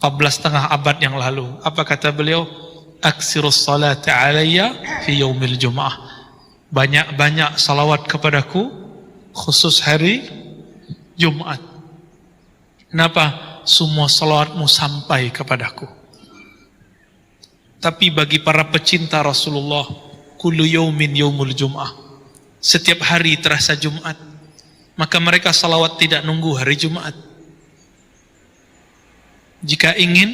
setengah abad yang lalu. Apa kata beliau? Aksirus salati alayya fi yaumil jum'ah. Banyak-banyak salawat kepadaku khusus hari Jumat. Kenapa? Semua salawatmu sampai kepadaku. Tapi bagi para pecinta Rasulullah, kullu yaumin yaumul jum'ah. Setiap hari terasa Jumat. Maka mereka salawat tidak nunggu hari Jumat. Jika ingin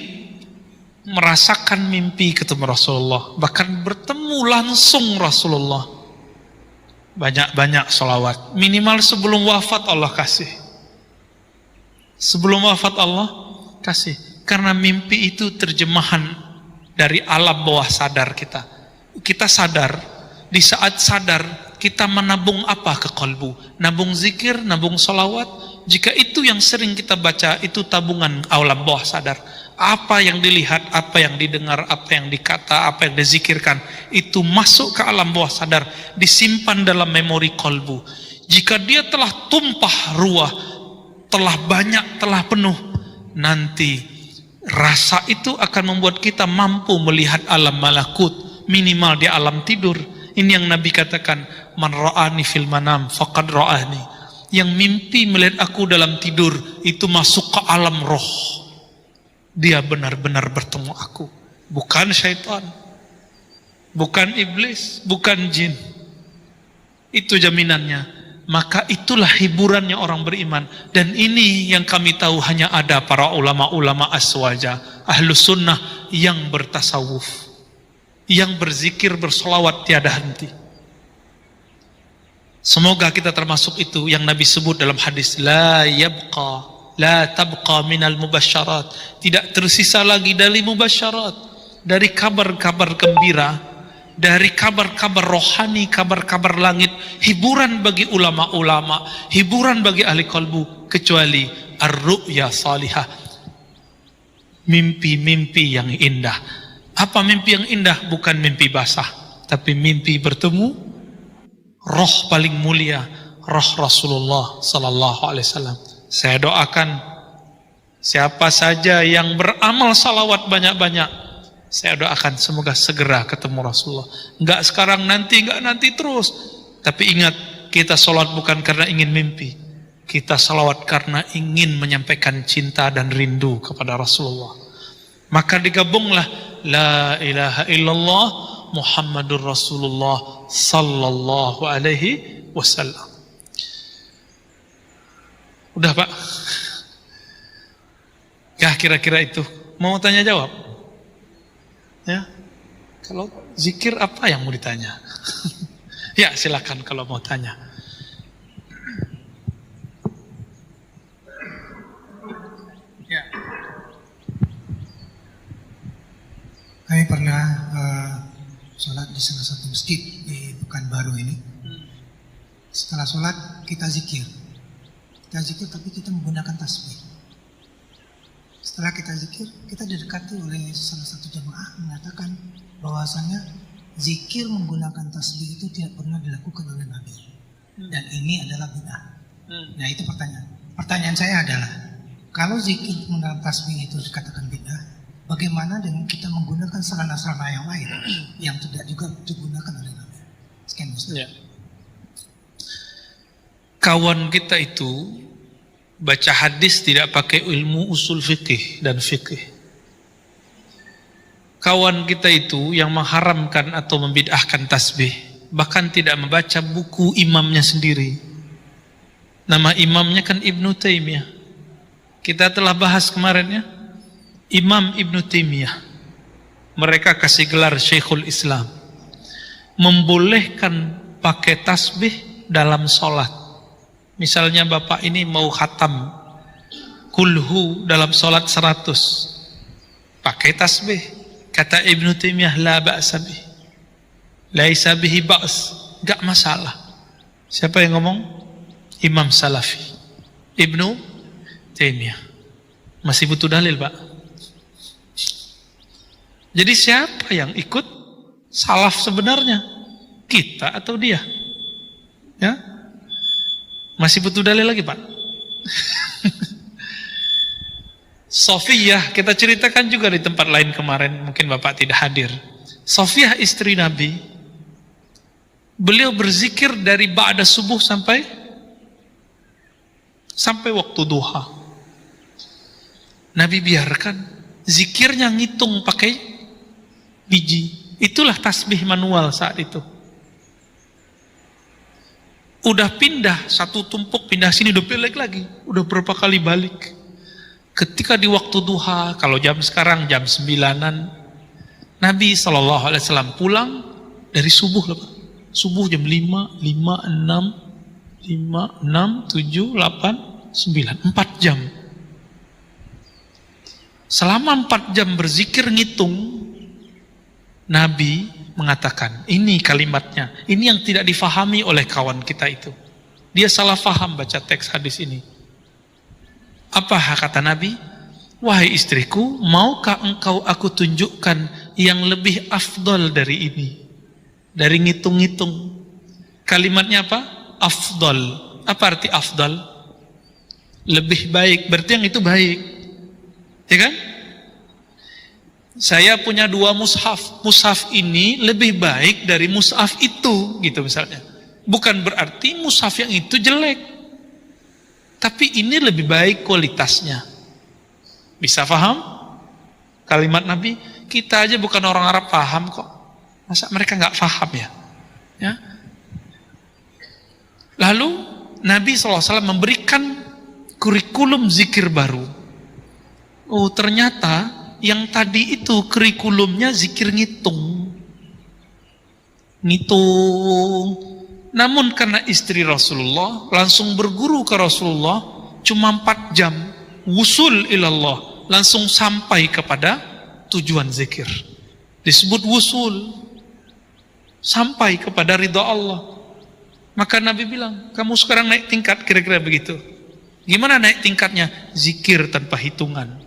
merasakan mimpi ketemu Rasulullah, bahkan bertemu langsung Rasulullah, banyak-banyak salawat. Minimal sebelum wafat Allah kasih. Sebelum wafat Allah kasih. Karena mimpi itu terjemahan dari alam bawah sadar kita. Kita sadar, di saat sadar kita menabung apa ke kalbu? Nabung zikir, nabung salawat. Jika itu yang sering kita baca, itu tabungan alam bawah sadar. Apa yang dilihat, apa yang didengar, apa yang dikata, apa yang dizikirkan, itu masuk ke alam bawah sadar, disimpan dalam memori kalbu. Jika dia telah tumpah ruah, telah banyak, telah penuh, nanti rasa itu akan membuat kita mampu melihat alam malakut, minimal di alam tidur. Ini yang Nabi katakan, man ra'ani fil manam faqad ra'ani. Yang mimpi melihat aku dalam tidur, itu masuk ke alam roh. Dia benar-benar bertemu aku. Bukan syaitan, bukan iblis, bukan jin. Itu jaminannya. Maka itulah hiburannya orang beriman. Dan ini yang kami tahu hanya ada para ulama-ulama aswaja, ahlus sunnah yang bertasawuf, yang berzikir, bersolawat tiada henti. Semoga kita termasuk itu yang Nabi sebut dalam hadis, la tabqa minal mubasyarat. Tidak tersisa lagi dari mubasyarat, dari kabar-kabar gembira, dari kabar-kabar rohani, kabar-kabar langit, hiburan bagi ulama-ulama, hiburan bagi ahli kalbu, kecuali ar-ru'ya salihah, mimpi-mimpi yang indah. Apa mimpi yang indah? Bukan mimpi basah, tapi mimpi bertemu roh paling mulia, roh Rasulullah sallallahu alaihi wasallam. Saya doakan siapa saja yang beramal salawat banyak-banyak, saya doakan semoga segera ketemu Rasulullah. Enggak sekarang, nanti, enggak nanti terus. Tapi ingat, kita salat bukan karena ingin mimpi. Kita salawat karena ingin menyampaikan cinta dan rindu kepada Rasulullah. Maka digabunglah la ilaha illallah Muhammadur Rasulullah sallallahu alaihi wasallam. Udah Pak? Ya kira-kira itu. Mau tanya jawab? Ya. Kalau zikir apa yang mau ditanya? Ya silakan kalau mau tanya. Ya. Kami pernah sholat di salah satu masjid di Pekanbaru ini. Setelah sholat kita zikir. Kita zikir tapi kita menggunakan tasbih. Setelah kita zikir, kita didekati oleh salah satu jemaah mengatakan bahwasannya zikir menggunakan tasbih itu tidak pernah dilakukan oleh Nabi. Dan ini adalah bid'ah. Nah itu pertanyaan. Pertanyaan saya adalah, kalau zikir menggunakan tasbih itu dikatakan bid'ah, bagaimana dengan kita menggunakan sarana-sarana yang lain yang tidak juga digunakan oleh Nabi? Sekian Ustaz. Ya. Kawan kita itu baca hadis tidak pakai ilmu usul fikih dan fikih. Kawan kita itu yang mengharamkan atau membid'ahkan tasbih, bahkan tidak membaca buku imamnya sendiri. Nama imamnya kan Ibnu Taimiyah. Kita telah bahas kemarin ya, Imam Ibnu Taimiyah. Mereka kasih gelar Syekhul Islam. Membolehkan pakai tasbih dalam sholat. Misalnya bapak ini mau khatam kulhu dalam sholat 100, pakai tasbih. Kata Ibnu Taimiyah, la ba'sa bih, laisa bihi ba's, gak masalah. Siapa yang ngomong? Imam Salafi Ibnu Taimiyah. Masih butuh dalil Pak. Jadi siapa yang ikut salaf sebenarnya? Kita atau dia? Ya? Masih butuh dalil lagi Pak? Sofiyah, kita ceritakan juga di tempat lain kemarin, mungkin Bapak tidak hadir. Sofiyah istri Nabi, beliau berzikir dari ba'da subuh sampai waktu duha. Nabi biarkan zikirnya ngitung pakai biji. Itulah tasbih manual saat itu. Udah pindah satu tumpuk, pindah sini, udah balik lagi, udah berapa kali balik. Ketika di waktu duha, kalau jam sekarang jam 9-an, Nabi SAW pulang dari subuh lah Pak. Subuh jam 5, 6, 7, 8, 9, 4 jam. Selama 4 jam berzikir ngitung, Nabi mengatakan, ini kalimatnya, ini yang tidak difahami oleh kawan kita itu. Dia salah faham baca teks hadis ini. Apa kata Nabi? Wahai istriku, maukah engkau aku tunjukkan yang lebih afdol dari ini? Dari ngitung-ngitung. Kalimatnya apa? Afdol. Apa arti afdol? Lebih baik. Berarti yang itu baik. Ya kan? Saya punya 2 mushaf. Mushaf ini lebih baik dari mushaf itu, gitu misalnya. Bukan berarti mushaf yang itu jelek. Tapi ini lebih baik kualitasnya. Bisa paham? Kalimat Nabi, kita aja bukan orang Arab paham kok. Masa mereka nggak paham ya? Ya. Lalu Nabi SAW memberikan kurikulum zikir baru. Oh ternyata yang tadi itu kurikulumnya zikir ngitung. Namun karena istri Rasulullah langsung berguru ke Rasulullah cuma 4 jam wusul ilallah, langsung sampai kepada tujuan zikir. Disebut wusul, sampai kepada ridha Allah. Maka Nabi bilang, kamu sekarang naik tingkat, kira-kira begitu. Gimana naik tingkatnya? Zikir tanpa hitungan.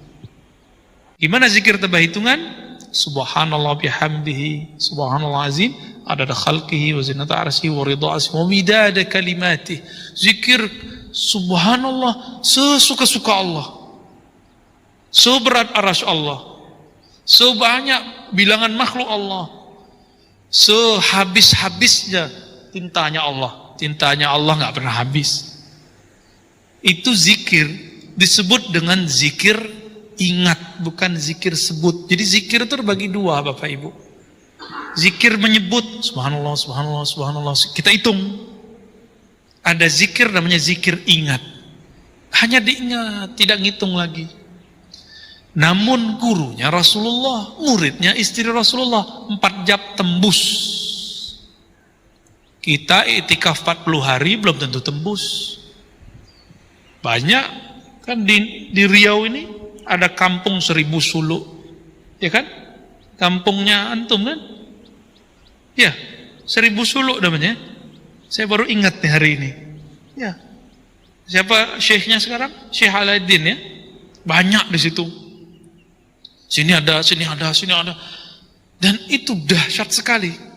Gimana zikir tanpa hitungan? Subhanallah bihamdihi, subhanallah azim, adada khalqihi wa zinata arsyihi wa ridha arsyihi wa midada kalimatihi. Zikir subhanallah sesuka-suka Allah, seberat arasy Allah, sebanyak bilangan makhluk Allah, sehabis-habisnya tintanya Allah. Tintanya Allah nggak pernah habis. Itu zikir, disebut dengan zikir ingat, bukan zikir sebut. Jadi zikir itu terbagi 2 Bapak Ibu. Zikir menyebut subhanallah, subhanallah, subhanallah, kita hitung. Ada zikir namanya zikir ingat, hanya diingat, tidak ngitung lagi. Namun gurunya Rasulullah, muridnya istri Rasulullah, 4 jam tembus. Kita iktikaf 40 hari belum tentu tembus. Banyak kan di Riau ini ada kampung 1000 suluk, ya kan? Kampungnya antum kan? Ya, 1000 suluk namanya. Saya baru ingat nih hari ini. Ya, siapa syekhnya sekarang? Syekh Aladdin ya. Banyak di situ. Sini ada, sini ada, sini ada. Dan itu dahsyat sekali.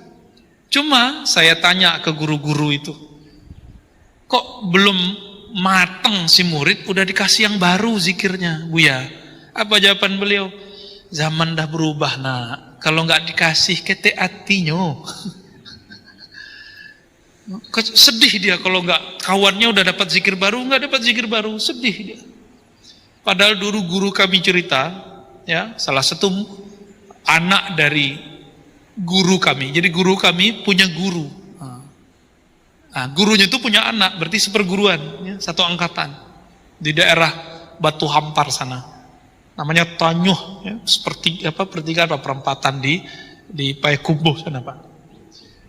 Cuma saya tanya ke guru-guru itu, kok belum mateng si murid udah dikasih yang baru zikirnya, Buya? Apa jawaban beliau? Zaman dah berubah nak. Kalau nggak dikasih kete hatinya. Sedih dia kalau nggak, kawannya udah dapat zikir baru, nggak dapat zikir baru, sedih dia. Padahal dulu guru kami cerita, ya, salah satu anak dari guru kami. Jadi guru kami punya guru. Nah, gurunya itu punya anak, berarti seperguruan, ya, satu angkatan di daerah Batu Hampar sana. Namanya Tanyuh, ya, seperti apa pertigaan apa perempatan di Payakumbuh sana Pak.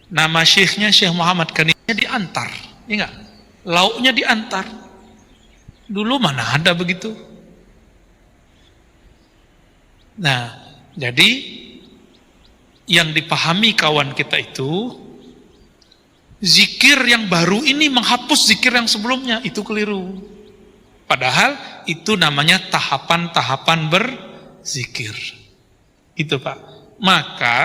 Nama syekhnya Syekh Muhammad Kanihnya diantar, ya enggak? Lauknya diantar. Dulu mana ada begitu? Nah, jadi yang dipahami kawan kita itu, zikir yang baru ini menghapus zikir yang sebelumnya, itu keliru. Padahal itu namanya tahapan-tahapan berzikir. Itu Pak. Maka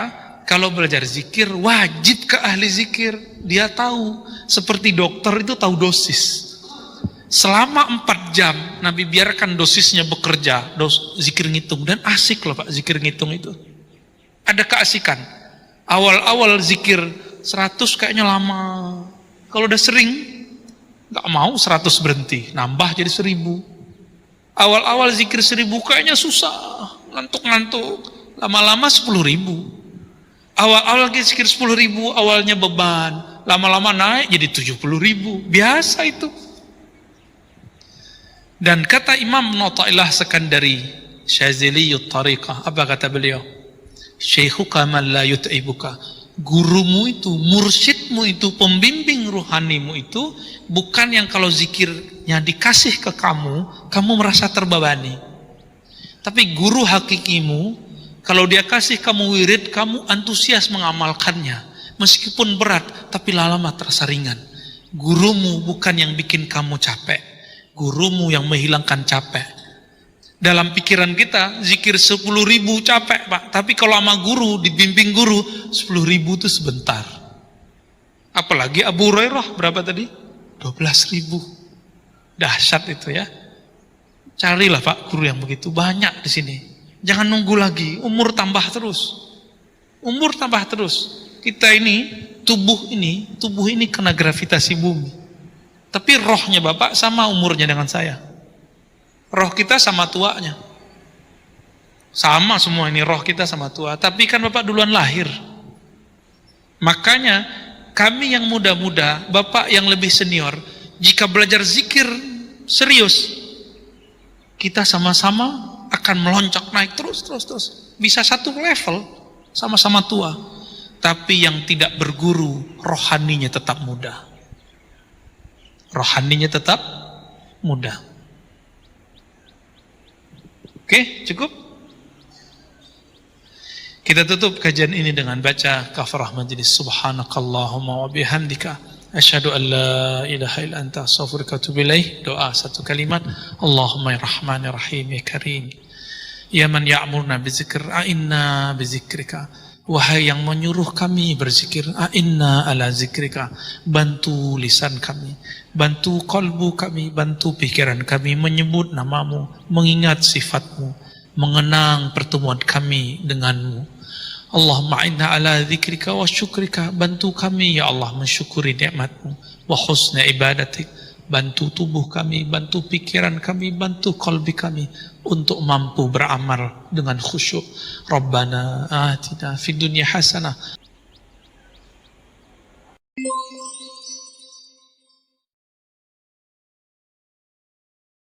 kalau belajar zikir, wajib ke ahli zikir. Dia tahu. Seperti dokter itu tahu dosis. Selama 4 jam Nabi biarkan dosisnya bekerja, zikir ngitung, dan asik loh Pak zikir ngitung itu. Ada keasikan. Awal-awal zikir 100 kayaknya lama. Kalau udah sering nggak mau 100 berhenti, nambah jadi 1000. Awal-awal zikir 1000 kayaknya susah, ngantuk-ngantuk. Lama-lama 10.000. Awal-awal zikir 10.000 awalnya beban, lama-lama naik jadi 70.000. Biasa itu. Dan kata Imam Notailah Sekandari Syaziliyut Tariqah, apa kata beliau? Syekhuka man la yut'ibuka. Gurumu itu, mursyidmu itu, pembimbing ruhanimu itu bukan yang kalau zikirnya dikasih ke kamu merasa terbebani. Tapi guru hakikimu, kalau dia kasih kamu wirid, kamu antusias mengamalkannya. Meskipun berat, tapi lama terasa ringan. Gurumu bukan yang bikin kamu capek. Gurumu yang menghilangkan capek. Dalam pikiran kita, zikir 10.000 capek Pak. Tapi kalau sama guru, dibimbing guru, 10.000 itu sebentar. Apalagi Abu Hurairah, berapa tadi? 12.000. Dahsyat itu ya. Carilah Pak guru yang begitu, banyak di sini. Jangan nunggu lagi, umur tambah terus. Umur tambah terus. Kita ini, tubuh ini kena gravitasi bumi. Tapi rohnya Bapak sama umurnya dengan saya. Roh kita sama tuanya. Sama semua ini, roh kita sama tua. Tapi kan Bapak duluan lahir. Makanya kami yang muda-muda, Bapak yang lebih senior, jika belajar zikir serius, kita sama-sama akan melonjak naik terus. Bisa satu level, sama-sama tua. Tapi yang tidak berguru, rohaninya tetap muda. Rohaninya tetap muda. Oke, cukup? Kita tutup kajian ini dengan baca kafarah majelis. Subhanakallahumma wa bihamdika asyhadu an la ilaha illa anta astaghfiruka wa atubu ilaik. Doa satu kalimat. Allahumma ya rahmanir rahim ya karim. Ya man ya'muruna bizikr, a'inna bizikrika. Wahai yang menyuruh kami berzikir, a'inna ala zikrika. Bantu lisan kami, bantu kalbu kami, bantu pikiran kami menyebut namamu, mengingat sifatmu, mengenang pertemuan kami denganmu. Allahumma inna ala zikrika wa syukrika. Bantu kami ya Allah mensyukuri nikmatmu, wa husna ibadatik. Bantu tubuh kami, bantu pikiran kami, bantu kalbi kami untuk mampu beramal dengan khusyuk. Rabbana atina fid dunya hasanah.